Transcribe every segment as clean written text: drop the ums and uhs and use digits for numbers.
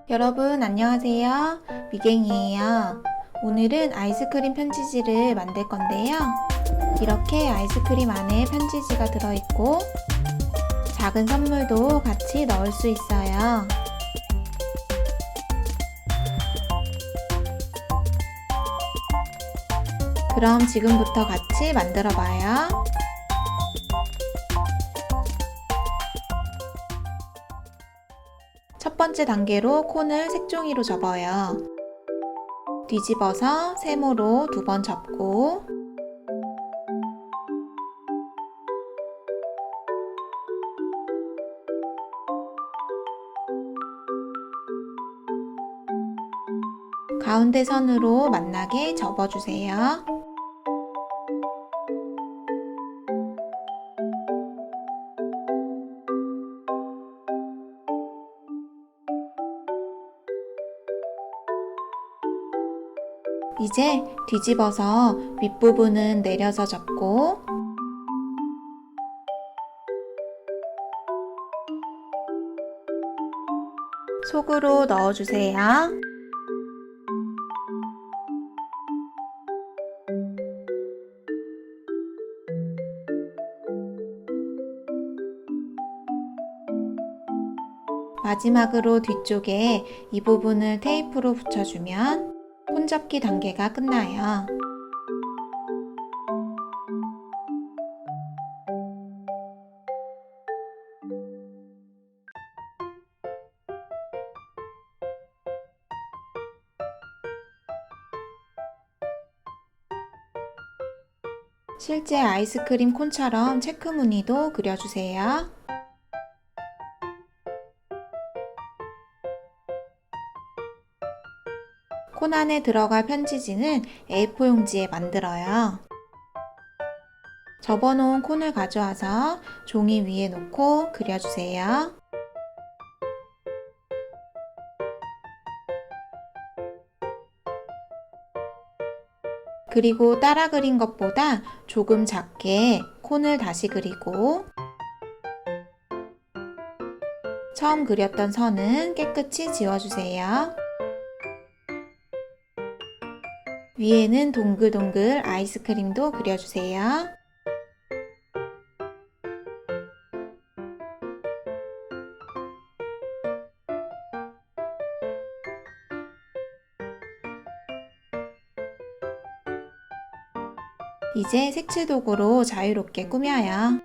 여러분 안녕하세요. 미갱이에요. 오늘은 아이스크림 편지지를 만들 건데요. 이렇게 아이스크림 안에 편지지가 들어있고 작은 선물도 같이 넣을 수 있어요. 그럼 지금부터 같이 만들어 봐요. 첫 번째 단계로 콘을 색종이로 접어요. 뒤집어서 세모로 2번 접고 가운데 선으로 만나게 접어주세요. 이제 뒤집어서 윗부분은 내려서 접고 속으로 넣어주세요. 마지막으로 뒤쪽에 이 부분을 테이프로 붙여주면 콘접기 단계가 끝나요. 실제 아이스크림 콘처럼 체크 무늬도 그려주세요. 콘 안에 들어갈 편지지는 A4 용지에 만들어요. 접어놓은 콘을 가져와서 종이 위에 놓고 그려주세요. 그리고 따라 그린 것보다 조금 작게 콘을 다시 그리고 처음 그렸던 선은 깨끗이 지워주세요. 위에는 동글동글 아이스크림도 그려주세요. 이제 색칠 도구로 자유롭게 꾸며요.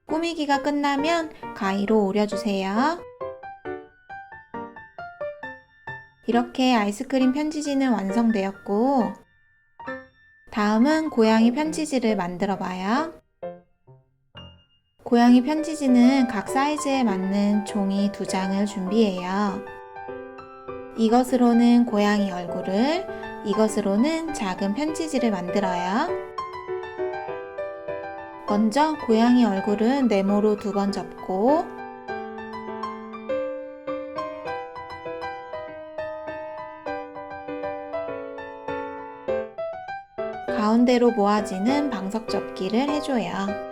꾸미기가 끝나면 가위로 오려주세요. 이렇게 아이스크림 편지지는 완성되었고 다음은 고양이 편지지를 만들어 봐요. 고양이 편지지는 각 사이즈에 맞는 종이 2장을 준비해요. 이것으로는 고양이 얼굴을, 이것으로는 작은 편지지를 만들어요. 먼저 고양이 얼굴은 네모로 2번 접고 가운데로 모아지는 방석 접기를 해줘요.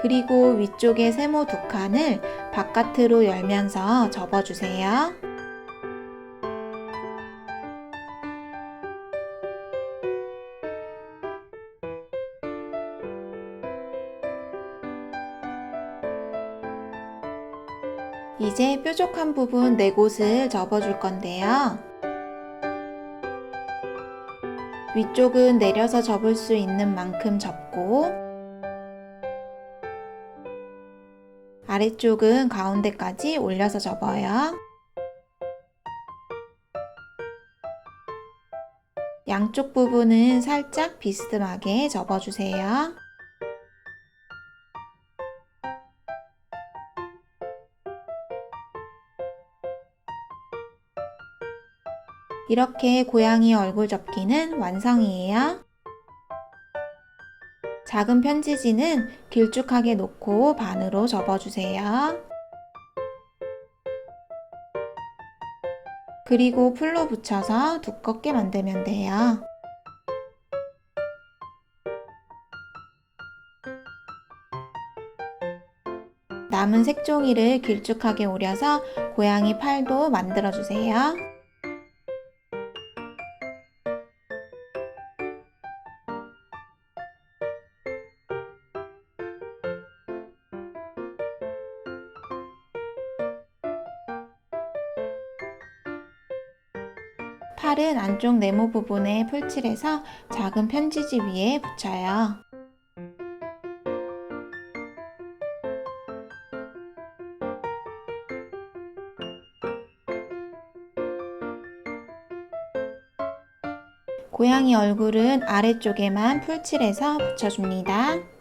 그리고 위쪽에 세모 2칸을 바깥으로 열면서 접어주세요. 이제 뾰족한 부분 4곳을 접어줄 건데요. 위쪽은 내려서 접을 수 있는 만큼 접고 아래쪽은 가운데까지 올려서 접어요. 양쪽 부분은 살짝 비스듬하게 접어주세요. 이렇게 고양이 얼굴 접기는 완성이에요. 작은 편지지는 길쭉하게 놓고 반으로 접어주세요. 그리고 풀로 붙여서 두껍게 만들면 돼요. 남은 색종이를 길쭉하게 오려서 고양이 팔도 만들어주세요. 팔은 안쪽 네모 부분에 풀칠해서 작은 편지지 위에 붙여요. 고양이 얼굴은 아래쪽에만 풀칠해서 붙여줍니다.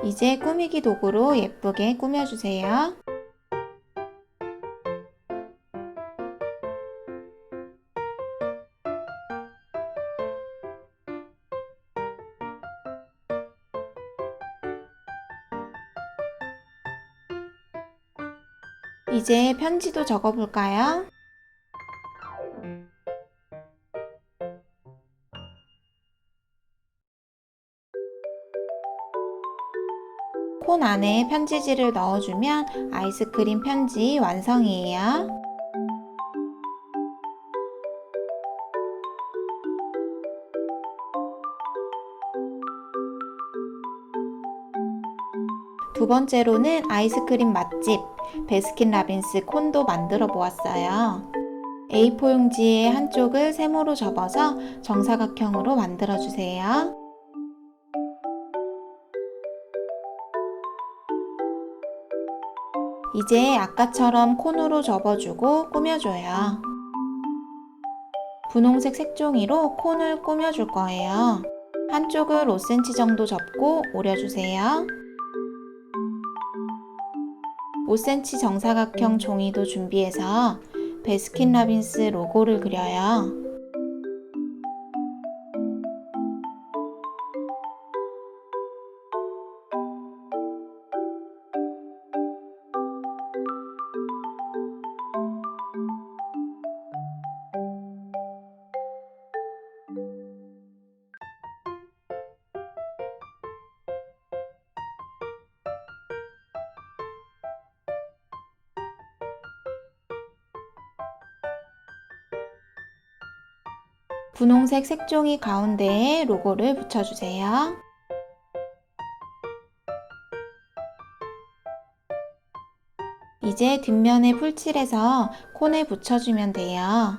이제 꾸미기 도구로 예쁘게 꾸며주세요. 이제 편지도 적어볼까요? 콘 안에 편지지를 넣어주면 아이스크림 편지 완성이에요. 두 번째로는 아이스크림 맛집 베스킨라빈스 콘도 만들어 보았어요. A4 용지의 한쪽을 세모로 접어서 정사각형으로 만들어 주세요. 이제 아까처럼 콘으로 접어주고 꾸며줘요. 분홍색 색종이로 콘을 꾸며줄 거예요. 한쪽을 5cm 정도 접고 오려주세요. 5cm 정사각형 종이도 준비해서 베스킨라빈스 로고를 그려요. 분홍색 색종이 가운데에 로고를 붙여주세요. 이제 뒷면에 풀칠해서 콘에 붙여주면 돼요.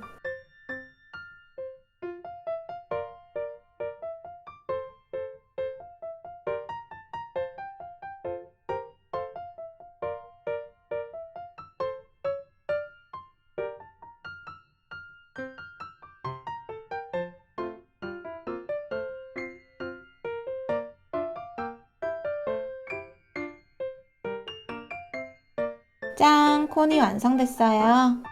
짠! 콘이 완성됐어요.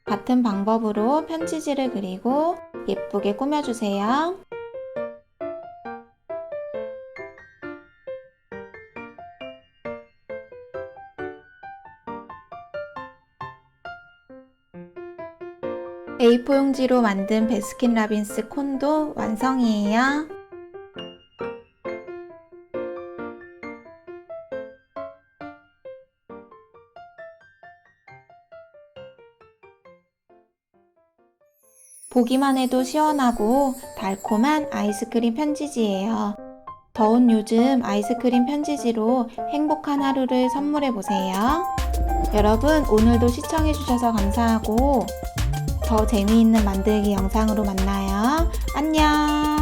같은 방법으로 편지지를 그리고 예쁘게 꾸며주세요. A4 용지로 만든 베스킨라빈스 콘도 완성이에요. 보기만 해도 시원하고 달콤한 아이스크림 편지지예요. 더운 요즘 아이스크림 편지지로 행복한 하루를 선물해보세요. 여러분, 오늘도 시청해주셔서 감사하고 더 재미있는 만들기 영상으로 만나요. 안녕!